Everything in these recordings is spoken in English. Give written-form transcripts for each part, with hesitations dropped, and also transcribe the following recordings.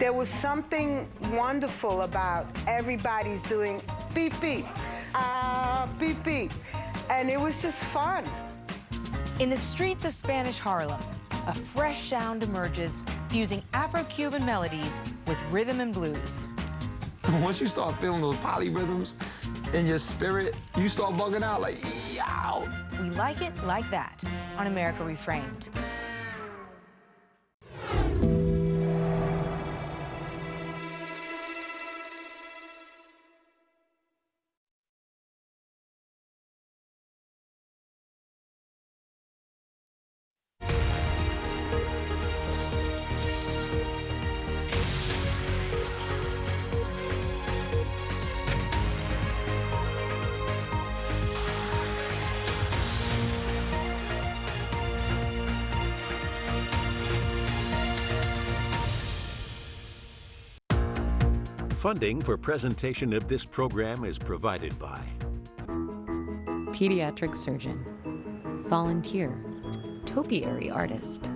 There was something wonderful about everybody's doing beep, beep, beep, beep. And it was just fun. In the streets of Spanish Harlem, a fresh sound emerges, fusing Afro-Cuban melodies with rhythm and blues. Once you start feeling those polyrhythms in your spirit, you start bugging out like, yow! We like it like that on America Reframed. Funding for presentation of this program is provided by Pediatric surgeon, volunteer, topiary artist.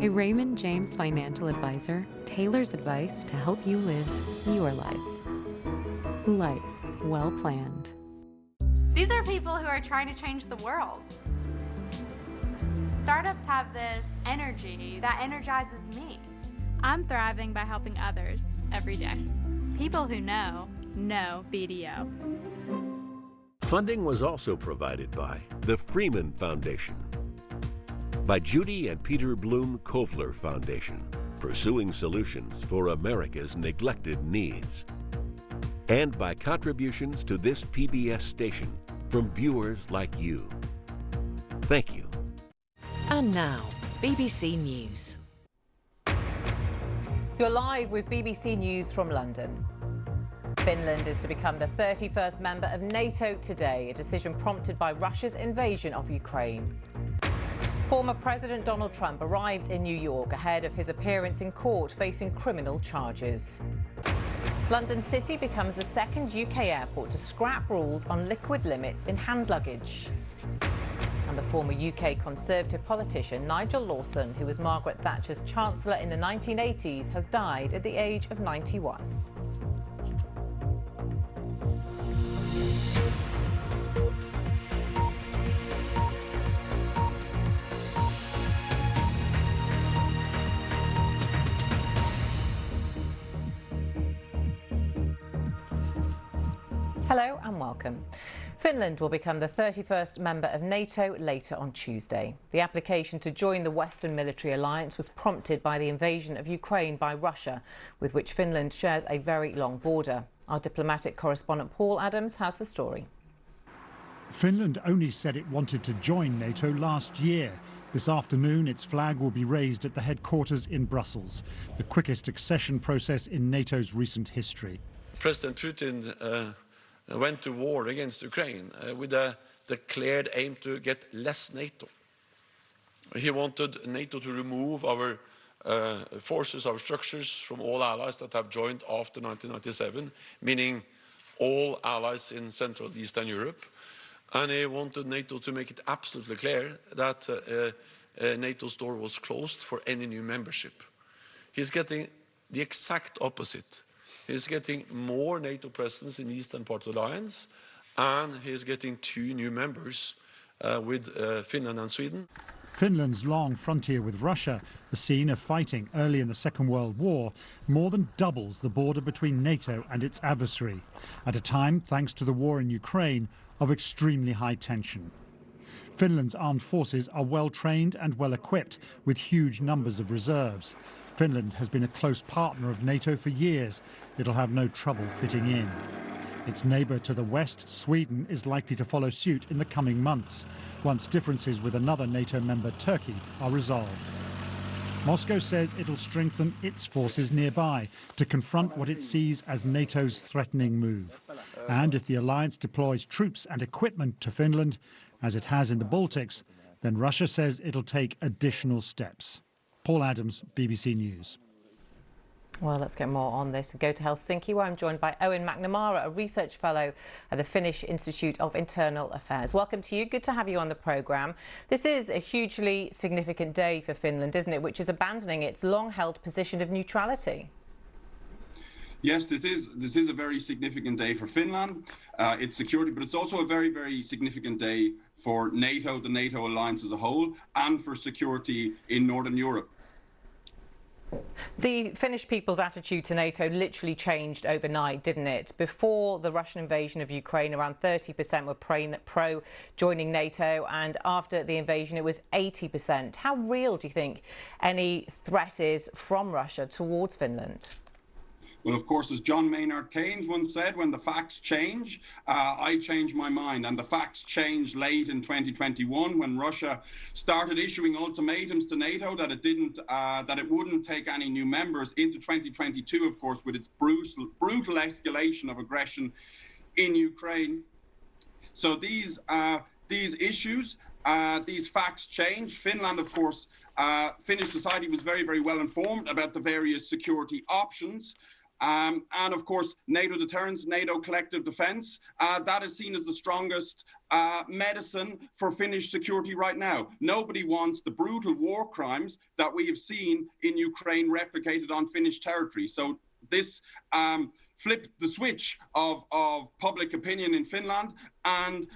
A Raymond James financial advisor tailors advice to help you live your life. Life well planned. These are people who are trying to change the world. Startups have this energy that energizes me. I'm thriving by helping others every day. People who know BDO. Funding was also provided by the Freeman Foundation, by Judy and Peter Bloom Kovler Foundation, pursuing solutions for America's neglected needs, and by contributions to this PBS station from viewers like you. Thank you. And now, BBC News. You're live with BBC News from London. Finland is to become the 31st member of NATO today, a decision prompted by Russia's invasion of Ukraine. Former President Donald Trump arrives in New York ahead of his appearance in court facing criminal charges. London City becomes the second UK airport to scrap rules on liquid limits in hand luggage. And the former UK Conservative politician Nigel Lawson, who was Margaret Thatcher's Chancellor in the 1980s, has died at the age of 91. Hello and welcome. Finland will become the 31st member of NATO later on Tuesday. The application to join the Western military alliance was prompted by the invasion of Ukraine by Russia, with which Finland shares a very long border. Our diplomatic correspondent Paul Adams has the story. Finland only said it wanted to join NATO last year. This afternoon, its flag will be raised at the headquarters in Brussels, the quickest accession process in NATO's recent history. President Putin went to war against Ukraine with a declared aim to get less NATO. He wanted NATO to remove our forces, our structures from all allies that have joined after 1997, meaning all allies in Central and Eastern Europe. And he wanted NATO to make it absolutely clear that NATO's door was closed for any new membership. He's getting the exact opposite. He's getting more NATO presence in the eastern part of the alliance, and he's getting 2 new members with Finland and Sweden. Finland's long frontier with Russia, the scene of fighting early in the Second World War, more than doubles the border between NATO and its adversary, at a time, thanks to the war in Ukraine, of extremely high tension. Finland's armed forces are well trained and well equipped, with huge numbers of reserves. Finland has been a close partner of NATO for years. It'll have no trouble fitting in. Its neighbour to the west, Sweden, is likely to follow suit in the coming months, once differences with another NATO member, Turkey, are resolved. Moscow says it'll strengthen its forces nearby to confront what it sees as NATO's threatening move. And if the alliance deploys troops and equipment to Finland, as it has in the Baltics, then Russia says it'll take additional steps. Paul Adams, BBC News. Well, let's get more on this and go to Helsinki, where I'm joined by Owen McNamara, a research fellow at the Finnish Institute of Internal Affairs. Welcome to you. Good to have you on the programme. This is a hugely significant day for Finland, isn't it, which is abandoning its long-held position of neutrality? Yes, this is a very significant day for Finland. It's security, but it's also a very, very significant day for NATO, the NATO alliance as a whole, and for security in Northern Europe. The Finnish people's attitude to NATO literally changed overnight, didn't it? Before the Russian invasion of Ukraine, around 30% were pro joining NATO, and after the invasion, it was 80%. How real do you think any threat is from Russia towards Finland? Well, of course, as John Maynard Keynes once said, when the facts change, I change my mind. And the facts changed late in 2021 when Russia started issuing ultimatums to NATO that it wouldn't take any new members, into 2022, of course, with its brutal escalation of aggression in Ukraine. So these issues, these facts change. Finland, of course, Finnish society was very, very well informed about the various security options. And of course, NATO deterrence, NATO collective defense, that is seen as the strongest medicine for Finnish security right now. Nobody wants the brutal war crimes that we have seen in Ukraine replicated on Finnish territory. So this flipped the switch of public opinion in Finland and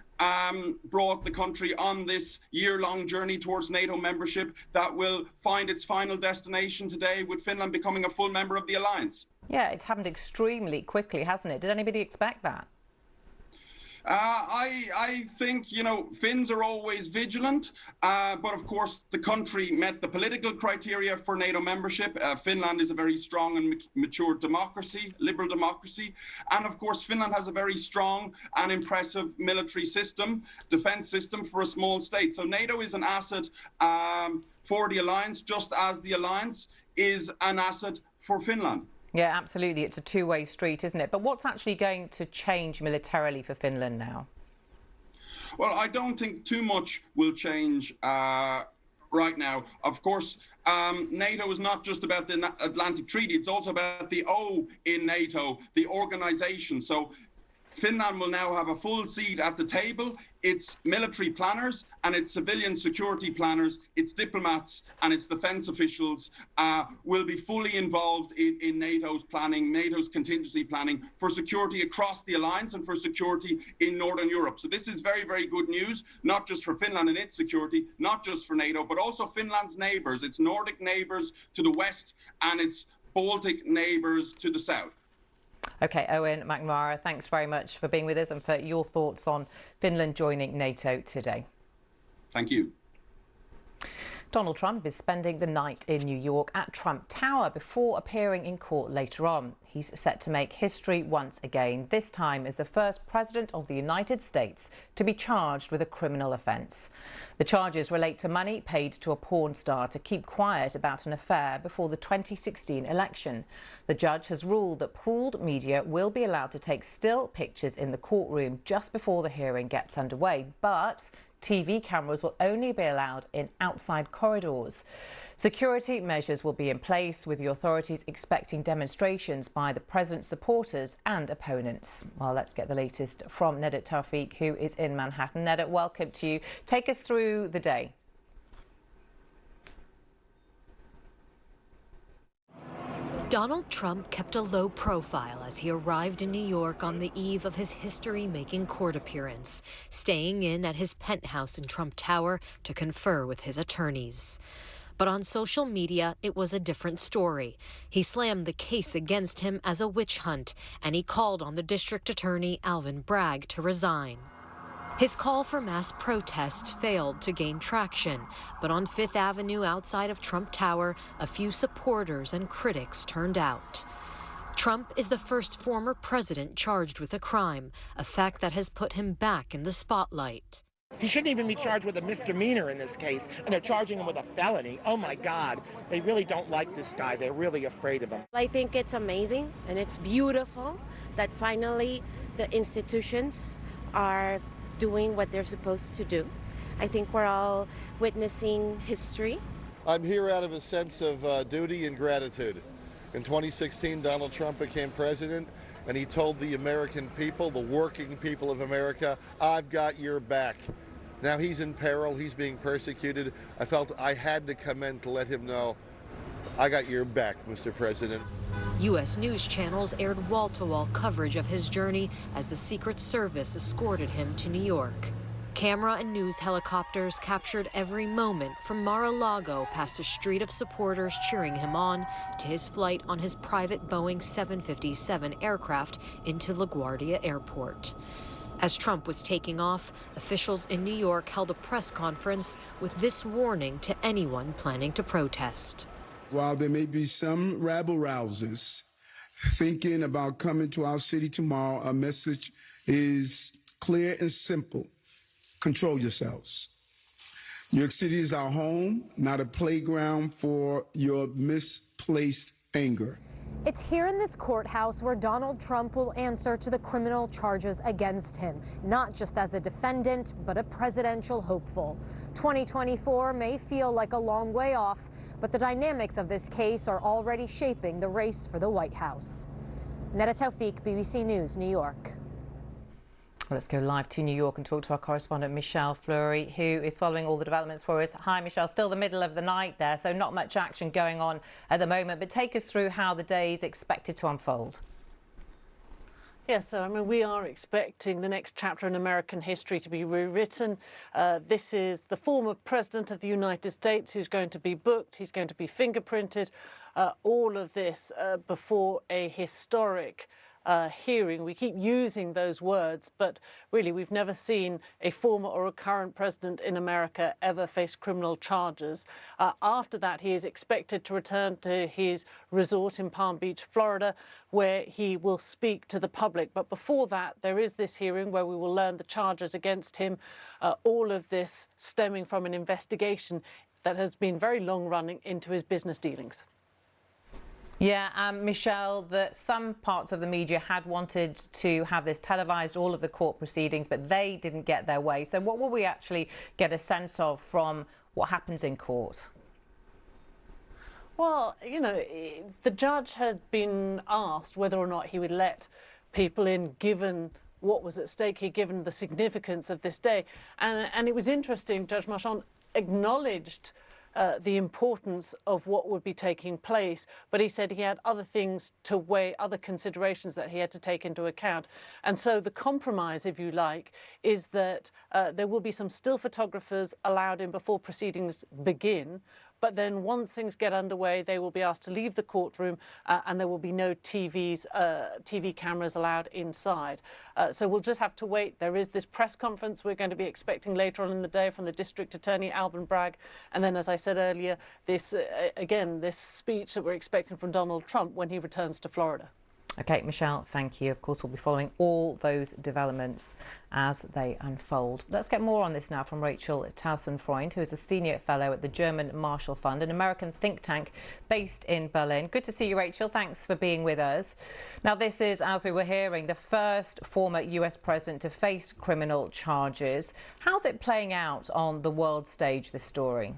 brought the country on this year-long journey towards NATO membership that will find its final destination today with Finland becoming a full member of the alliance. Yeah, it's happened extremely quickly, hasn't it? Did anybody expect that? I think, Finns are always vigilant, but of course the country met the political criteria for NATO membership. Finland is a very strong and mature democracy, liberal democracy. And of course, Finland has a very strong and impressive military system, defense system for a small state. So NATO is an asset for the alliance, just as the alliance is an asset for Finland. Yeah, absolutely. It's a two-way street, isn't it? But what's actually going to change militarily for Finland now? Well, I don't think too much will change right now. Of course, NATO is not just about the Atlantic Treaty. It's also about the O in NATO, the organization. So Finland will now have a full seat at the table. Its military planners and its civilian security planners, its diplomats and its defense officials will be fully involved in NATO's planning, NATO's contingency planning for security across the alliance and for security in Northern Europe. So this is very, very good news, not just for Finland and its security, not just for NATO, but also Finland's neighbours, its Nordic neighbours to the west and its Baltic neighbours to the south. OK, Owen McNamara, thanks very much for being with us and for your thoughts on Finland joining NATO today. Thank you. Donald Trump is spending the night in New York at Trump Tower before appearing in court later on. He's set to make history once again, this time as the first president of the United States to be charged with a criminal offence. The charges relate to money paid to a porn star to keep quiet about an affair before the 2016 election. The judge has ruled that pooled media will be allowed to take still pictures in the courtroom just before the hearing gets underway, but TV cameras will only be allowed in outside corridors. Security measures will be in place, with the authorities expecting demonstrations by the president's supporters and opponents. Well, let's get the latest from Nedet Tawfiq, who is in Manhattan. Nedet, welcome to you. Take us through the day. Donald Trump kept a low profile as he arrived in New York on the eve of his history-making court appearance, staying in at his penthouse in Trump Tower to confer with his attorneys. But on social media, it was a different story. He slammed the case against him as a witch hunt, and he called on the district attorney, Alvin Bragg, to resign. His call for mass protests failed to gain traction, but on Fifth Avenue outside of Trump Tower, a few supporters and critics turned out. Trump is the first former president charged with a crime, a fact that has put him back in the spotlight. He shouldn't even be charged with a misdemeanor in this case, and they're charging him with a felony. Oh my God, they really don't like this guy. They're really afraid of him. I think it's amazing and it's beautiful that finally the institutions are doing what they're supposed to do. I think we're all witnessing history. I'm here out of a sense of duty and gratitude. In 2016, Donald Trump became president, and he told the American people, the working people of America, I've got your back. Now he's in peril, he's being persecuted. I felt I had to come in to let him know, I got your back, Mr. President. U.S. news channels aired wall-to-wall coverage of his journey as the Secret Service escorted him to New York. Camera and news helicopters captured every moment from Mar-a-Lago past a street of supporters cheering him on to his flight on his private Boeing 757 aircraft into LaGuardia Airport. As Trump was taking off, officials in New York held a press conference with this warning to anyone planning to protest. While there may be some rabble-rousers thinking about coming to our city tomorrow, our message is clear and simple. Control yourselves. New York City is our home, not a playground for your misplaced anger. It's here in this courthouse where Donald Trump will answer to the criminal charges against him, not just as a defendant, but a presidential hopeful. 2024 may feel like a long way off, but the dynamics of this case are already shaping the race for the White House. Neda Tawfiq, BBC News, New York. Let's go live to New York and talk to our correspondent Michelle Fleury, who is following all the developments for us. Hi, Michelle. Still the middle of the night there, so not much action going on at the moment. But take us through how the day is expected to unfold. Yes, so I mean, we are expecting the next chapter in American history to be rewritten. This is the former president of the United States who's going to be booked. He's going to be fingerprinted. All of this before a historic hearing. We keep using those words, but really we've never seen a former or a current president in America ever face criminal charges. After that, he is expected to return to his resort in Palm Beach, Florida, where he will speak to the public. But before that, there is this hearing where we will learn the charges against him, all of this stemming from an investigation that has been very long-running into his business dealings. Yeah, Michelle, that some parts of the media had wanted to have this televised, all of the court proceedings, but they didn't get their way. So what will we actually get a sense of from what happens in court? Well, you know, the judge had been asked whether or not he would let people in, given what was at stake here, given the significance of this day. And it was interesting, Judge Marchand acknowledged the importance of what would be taking place, but he said he had other things to weigh, other considerations that he had to take into account. And so the compromise, if you like, is that there will be some still photographers allowed in before proceedings begin, but then once things get underway, they will be asked to leave the courtroom and there will be no TV cameras allowed inside. So we'll just have to wait. There is this press conference we're going to be expecting later on in the day from the District Attorney, Alvin Bragg. And then, as I said earlier, this speech that we're expecting from Donald Trump when he returns to Florida. OK, Michelle, thank you. Of course, we'll be following all those developments as they unfold. Let's get more on this now from Rachel Tausenfreund, who is a senior fellow at the German Marshall Fund, an American think tank based in Berlin. Good to see you, Rachel. Thanks for being with us. Now, this is, as we were hearing, the first former US president to face criminal charges. How's it playing out on the world stage, this story?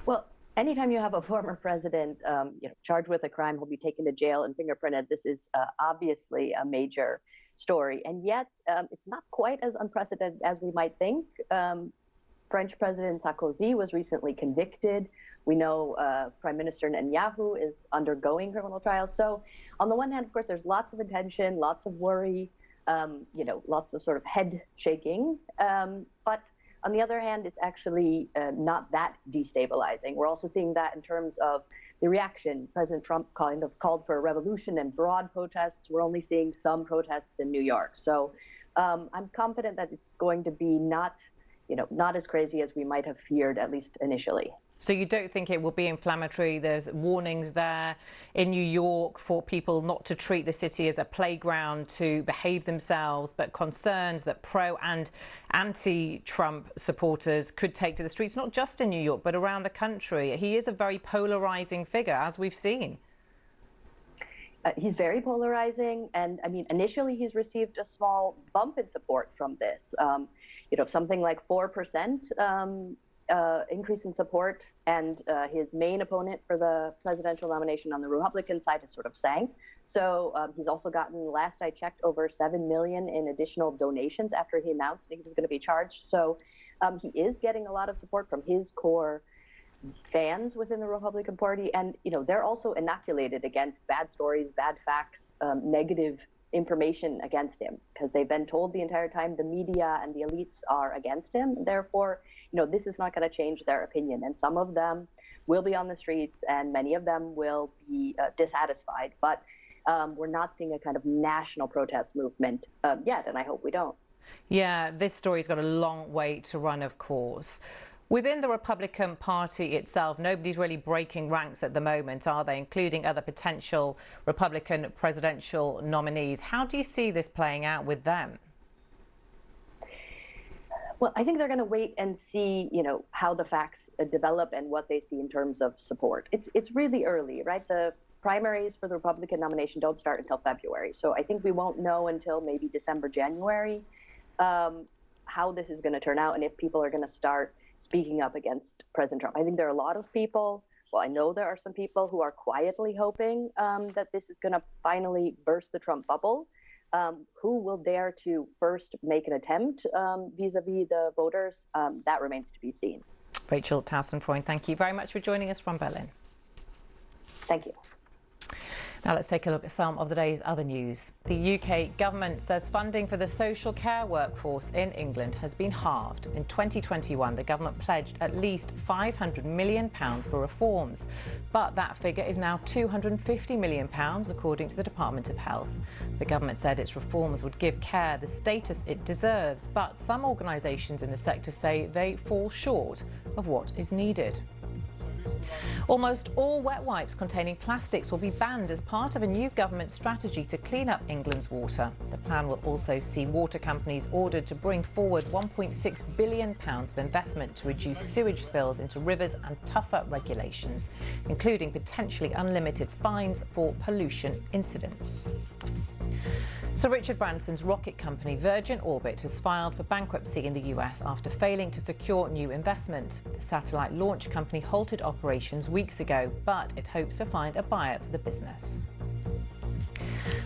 Well, anytime you have a former president charged with a crime, he'll be taken to jail and fingerprinted. This is obviously a major story. And yet it's not quite as unprecedented as we might think. French President Sarkozy was recently convicted. We know Prime Minister Netanyahu is undergoing criminal trials. So on the one hand, of course, there's lots of attention, lots of worry, lots of sort of head shaking. But on the other hand, it's actually not that destabilizing. We're also seeing that in terms of the reaction. President Trump kind of called for a revolution and broad protests. We're only seeing some protests in New York. So I'm confident that it's going to be not as crazy as we might have feared, at least initially. So you don't think it will be inflammatory? There's warnings there in New York for people not to treat the city as a playground to behave themselves, but concerns that pro and anti-Trump supporters could take to the streets, not just in New York, but around the country. He is a very polarizing figure, as we've seen. He's very polarizing. And I mean, initially, he's received a small bump in support from this, something like 4%. Increase in support, and his main opponent for the presidential nomination on the Republican side has sort of sank. So he's also gotten, last I checked, over $7 million in additional donations after he announced that he was going to be charged. So he is getting a lot of support from his core fans within the Republican Party, and they're also inoculated against bad stories, bad facts, negative information against him, because they've been told the entire time the media and the elites are against him. Therefore, this is not going to change their opinion, and some of them will be on the streets, and many of them will be dissatisfied. But we're not seeing a kind of national protest movement yet, and I hope we don't. Yeah, this story's got a long way to run, of course. Within the Republican Party itself, nobody's really breaking ranks at the moment, are they, including other potential Republican presidential nominees? How do you see this playing out with them? Well, I think they're going to wait and see, how the facts develop and what they see in terms of support. It's really early, right? The primaries for the Republican nomination don't start until February. So I think we won't know until maybe December, January, how this is going to turn out and if people are going to start speaking up against President Trump. I think there are a lot of people, well, I know there are some people who are quietly hoping that this is going to finally burst the Trump bubble. Who will dare to first make an attempt vis-a-vis the voters? That remains to be seen. Rachel Towson-Freund, thank you very much for joining us from Berlin. Thank you. Now let's take a look at some of the day's other news. The UK government says funding for the social care workforce in England has been halved. In 2021, the government pledged at least £500 million for reforms. But that figure is now £250 million, according to the Department of Health. The government said its reforms would give care the status it deserves, but some organisations in the sector say they fall short of what is needed. Almost all wet wipes containing plastics will be banned as part of a new government strategy to clean up England's water. The plan will also see water companies ordered to bring forward £1.6 billion of investment to reduce sewage spills into rivers and tougher regulations, including potentially unlimited fines for pollution incidents. Sir Richard Branson's rocket company Virgin Orbit has filed for bankruptcy in the US after failing to secure new investment. The satellite launch company halted operations weeks ago, but it hopes to find a buyer for the business.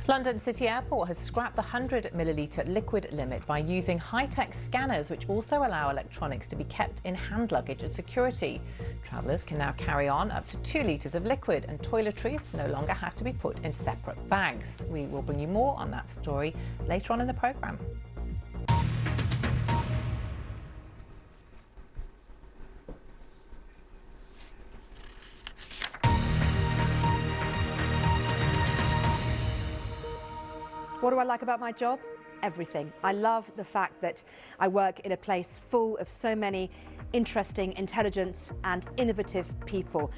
London City Airport has scrapped the 100-millilitre liquid limit by using high-tech scanners which also allow electronics to be kept in hand luggage at security. Travellers can now carry on up to 2 litres of liquid, and toiletries no longer have to be put in separate bags. We will bring you more on that story later on in the programme. What do I like about my job? Everything. I love the fact that I work in a place full of so many interesting, intelligent and innovative people.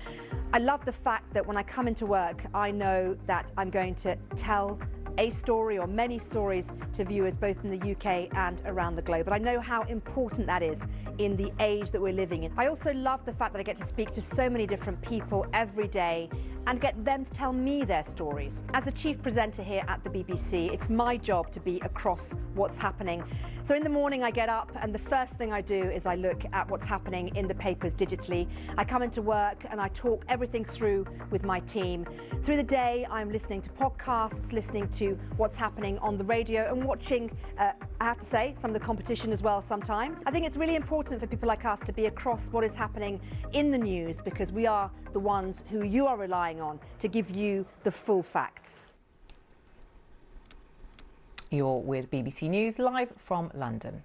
I love the fact that when I come into work, I know that I'm going to tell a story or many stories to viewers both in the UK and around the globe. But I know how important that is in the age that we're living in. I also love the fact that I get to speak to so many different people every day and get them to tell me their stories. As a chief presenter here at the BBC, it's my job to be across what's happening. So in the morning I get up and the first thing I do is I look at what's happening in the papers digitally. I come into work and I talk everything through with my team. Through the day I'm listening to podcasts, listening to what's happening on the radio and watching, I have to say, some of the competition as well sometimes. I think it's really important for people like us to be across what is happening in the news because we are the ones who you are relying on to give you the full facts. You're with BBC News live from London.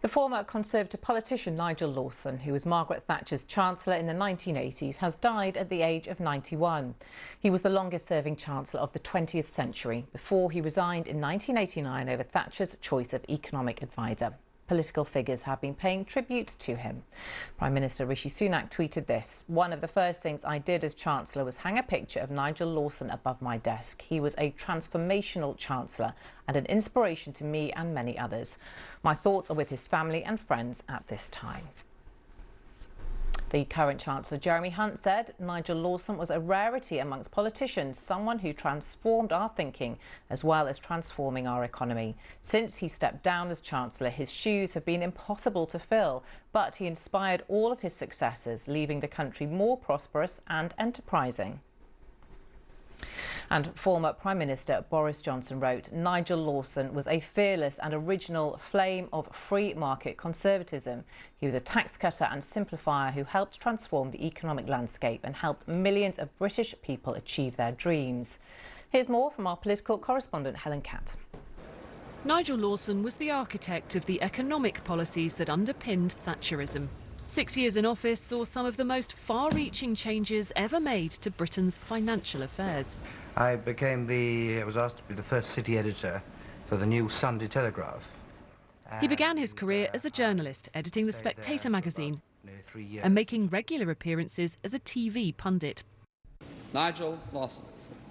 The former Conservative politician Nigel Lawson, who was Margaret Thatcher's Chancellor in the 1980s, has died at the age of 91. He was the longest-serving Chancellor of the 20th century before he resigned in 1989 over Thatcher's choice of economic advisor. Political figures have been paying tribute to him. Prime Minister Rishi Sunak tweeted this: "One of the first things I did as Chancellor was hang a picture of Nigel Lawson above my desk. He was a transformational Chancellor and an inspiration to me and many others. My thoughts are with his family and friends at this time." The current Chancellor, Jeremy Hunt, said Nigel Lawson was a rarity amongst politicians, someone who transformed our thinking as well as transforming our economy. Since he stepped down as Chancellor, his shoes have been impossible to fill, but he inspired all of his successors, leaving the country more prosperous and enterprising. And former Prime Minister Boris Johnson wrote, Nigel Lawson was a fearless and original flame of free market conservatism. He was a tax cutter and simplifier who helped transform the economic landscape and helped millions of British people achieve their dreams. Here's more from our political correspondent Helen Catt. Nigel Lawson was the architect of the economic policies that underpinned Thatcherism. 6 years in office saw some of the most far-reaching changes ever made to Britain's financial affairs. I was asked to be the first city editor for the new Sunday Telegraph. He began his career as a journalist, editing The Spectator magazine and making regular appearances as a TV pundit. Nigel Lawson.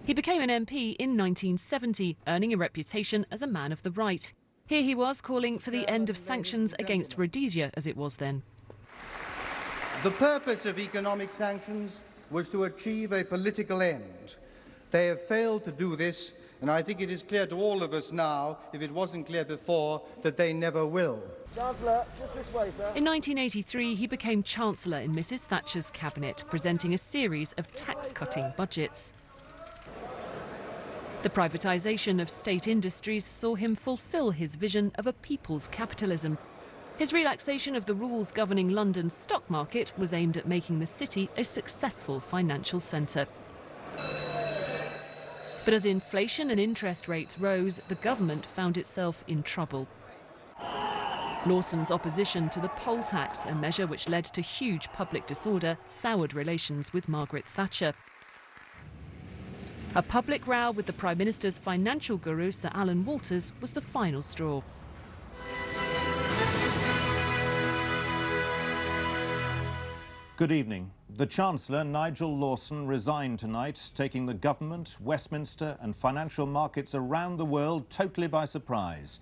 He became an MP in 1970, earning a reputation as a man of the right. Here he was calling for the end of sanctions against Rhodesia, as it was then. The purpose of economic sanctions was to achieve a political end. They have failed to do this, and I think it is clear to all of us now, if it wasn't clear before, that they never will. Chancellor, just this way, sir. In 1983, he became Chancellor in Mrs Thatcher's cabinet, presenting a series of tax-cutting budgets. The privatisation of state industries saw him fulfil his vision of a people's capitalism. His relaxation of the rules governing London's stock market was aimed at making the city a successful financial centre. But as inflation and interest rates rose, the government found itself in trouble. Lawson's opposition to the poll tax, a measure which led to huge public disorder, soured relations with Margaret Thatcher. A public row with the Prime Minister's financial guru, Sir Alan Walters, was the final straw. Good evening. The Chancellor, Nigel Lawson, resigned tonight, taking the government, Westminster and financial markets around the world totally by surprise.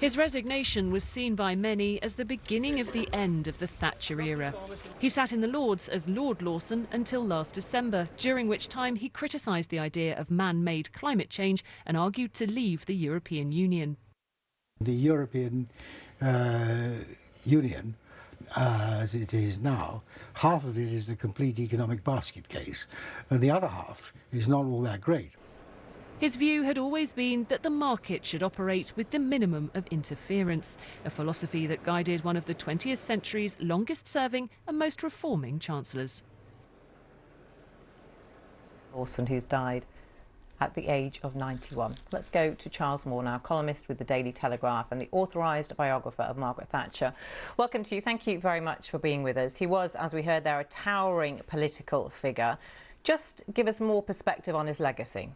His resignation was seen by many as the beginning of the end of the Thatcher era. He sat in the Lords as Lord Lawson until last December, during which time he criticised the idea of man-made climate change and argued to leave the European Union. The European Union, as it is now, half of it is the complete economic basket case, and the other half is not all that great. His view had always been that the market should operate with the minimum of interference, a philosophy that guided one of the 20th century's longest-serving and most reforming chancellors. Lawson, who's died at the age of 91. Let's go to Charles Moore now, columnist with the Daily Telegraph and the authorised biographer of Margaret Thatcher. Welcome to you. Thank you very much for being with us. He was, as we heard there, a towering political figure. Just give us more perspective on his legacy.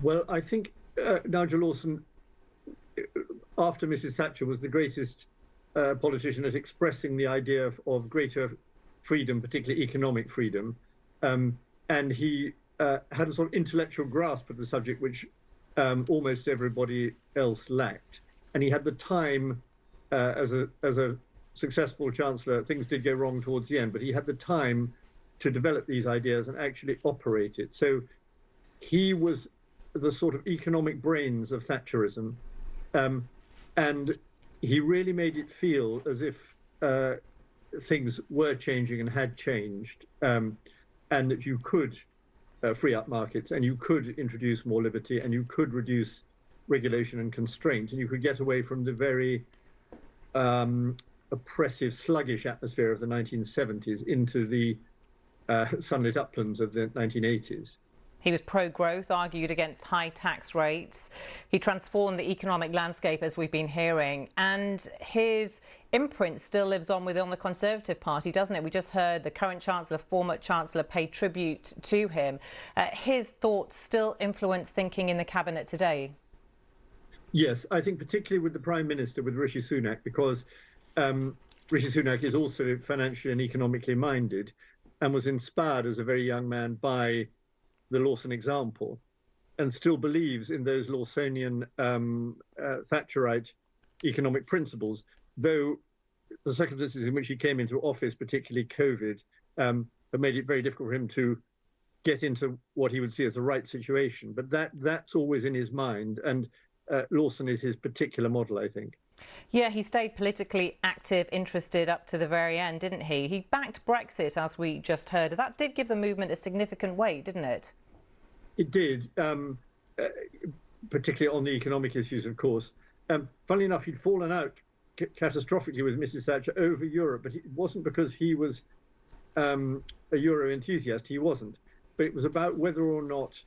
Well, I think Nigel Lawson, after Mrs Thatcher, was the greatest politician at expressing the idea of greater freedom, particularly economic freedom. And he had a sort of intellectual grasp of the subject which almost everybody else lacked. And he had the time, as a successful chancellor, things did go wrong towards the end, but he had the time to develop these ideas and actually operate it. So he was the sort of economic brains of Thatcherism, and he really made it feel as if things were changing and had changed, and that you could free up markets, and you could introduce more liberty, and you could reduce regulation and constraint, and you could get away from the very oppressive, sluggish atmosphere of the 1970s into the sunlit uplands of the 1980s. He was pro-growth, argued against high tax rates. He transformed the economic landscape, as we've been hearing, and his imprint still lives on within the Conservative Party, doesn't it? We just heard the current Chancellor, former Chancellor, pay tribute to him. His thoughts still influence thinking in the Cabinet today? Yes, I think particularly with the Prime Minister, with Rishi Sunak, because Rishi Sunak is also financially and economically minded and was inspired as a very young man by the Lawson example, and still believes in those Lawsonian Thatcherite economic principles, though the circumstances in which he came into office, particularly COVID, have made it very difficult for him to get into what he would see as the right situation. But that's always in his mind, and Lawson is his particular model, I think. Yeah, he stayed politically active, interested up to the very end, didn't he? He backed Brexit, as we just heard. That did give the movement a significant weight, didn't it? It did, particularly on the economic issues, of course. Funnily enough, he'd fallen out catastrophically with Mrs. Thatcher over Europe, but it wasn't because he was a Euro enthusiast. He wasn't. But it was about whether or not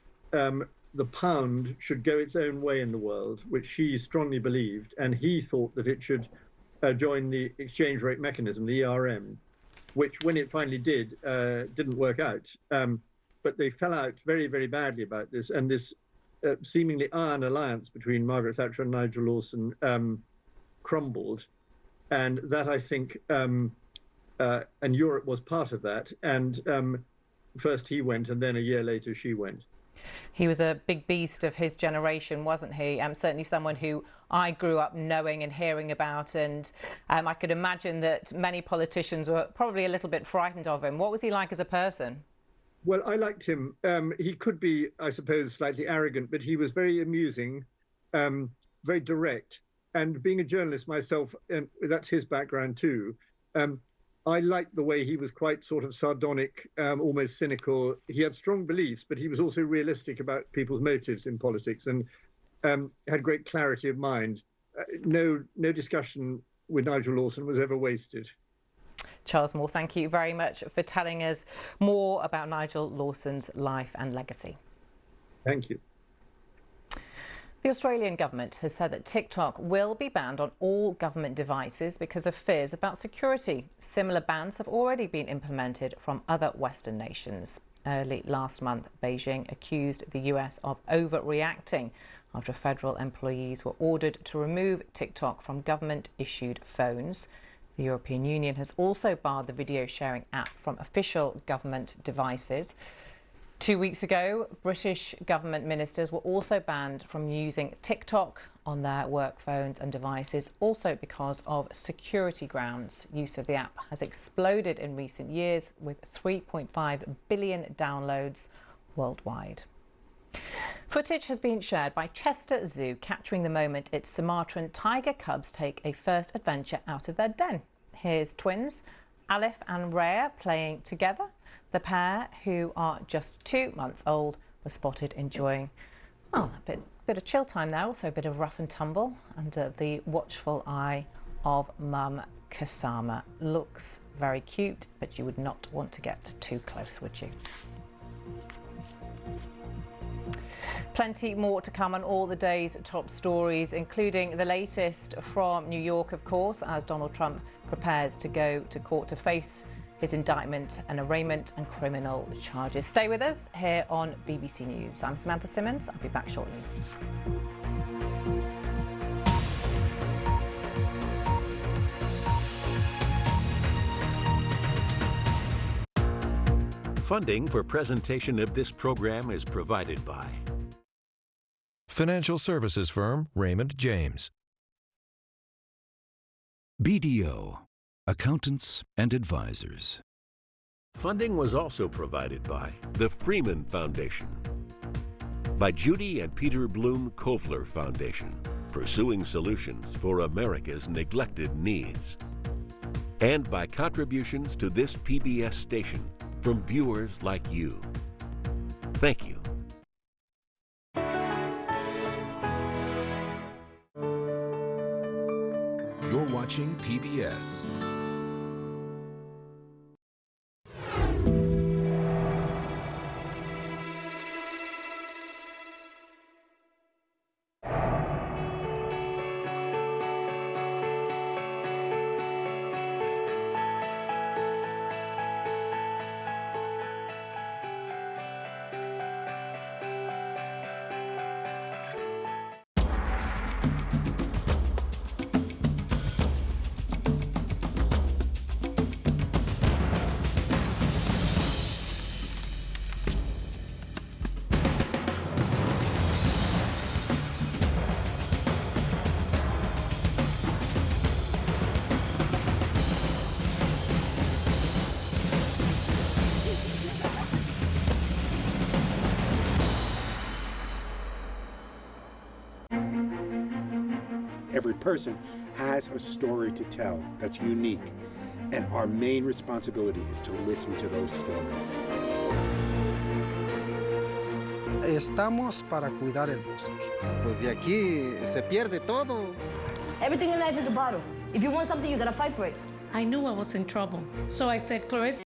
the pound should go its own way in the world, which she strongly believed, and he thought that it should join the exchange rate mechanism, the ERM, which, when it finally did, didn't work out. But they fell out very, very badly about this, and this seemingly iron alliance between Margaret Thatcher and Nigel Lawson crumbled, and that, I think, and Europe was part of that, and first he went, and then a year later she went. He was a big beast of his generation, wasn't he? Certainly someone who I grew up knowing and hearing about, and I could imagine that many politicians were probably a little bit frightened of him. What was he like as a person? Well, I liked him. He could be, I suppose, slightly arrogant, but he was very amusing, very direct. And being a journalist myself, and that's his background too, I liked the way he was quite sort of sardonic, almost cynical. He had strong beliefs, but he was also realistic about people's motives in politics, and had great clarity of mind. No discussion with Nigel Lawson was ever wasted. Charles Moore, thank you very much for telling us more about Nigel Lawson's life and legacy. Thank you. The Australian government has said that TikTok will be banned on all government devices because of fears about security. Similar bans have already been implemented from other Western nations. Early last month, Beijing accused the US of overreacting after federal employees were ordered to remove TikTok from government-issued phones. The European Union has also barred the video sharing app from official government devices. 2 weeks ago, British government ministers were also banned from using TikTok on their work phones and devices, also because of security grounds. Use of the app has exploded in recent years, with 3.5 billion downloads worldwide. Footage has been shared by Chester Zoo, capturing the moment its Sumatran tiger cubs take a first adventure out of their den. Here's twins Alif and Rhea playing together. The pair, who are just 2 months old, were spotted enjoying a bit of chill time there, also a bit of rough and tumble under the watchful eye of mum Kasama. Looks very cute, but you would not want to get too close, would you? Plenty more to come on all the day's top stories, including the latest from New York, of course, as Donald Trump prepares to go to court to face his indictment and arraignment and criminal charges. Stay with us here on BBC News. I'm Samantha Simmons. I'll be back shortly. Funding for presentation of this program is provided by financial services firm Raymond James. BDO, accountants and advisors. Funding was also provided by the Freeman Foundation, by Judy and Peter Bloom Kovler Foundation, pursuing solutions for America's neglected needs, and by contributions to this PBS station from viewers like you. Thank you. You're watching PBS. Every person has a story to tell that's unique, and our main responsibility is to listen to those stories. Estamos para cuidar el bosque. Pues de aquí se pierde todo. Everything in life is a battle. If you want something, you gotta fight for it. I knew I was in trouble, so I said, Clarence,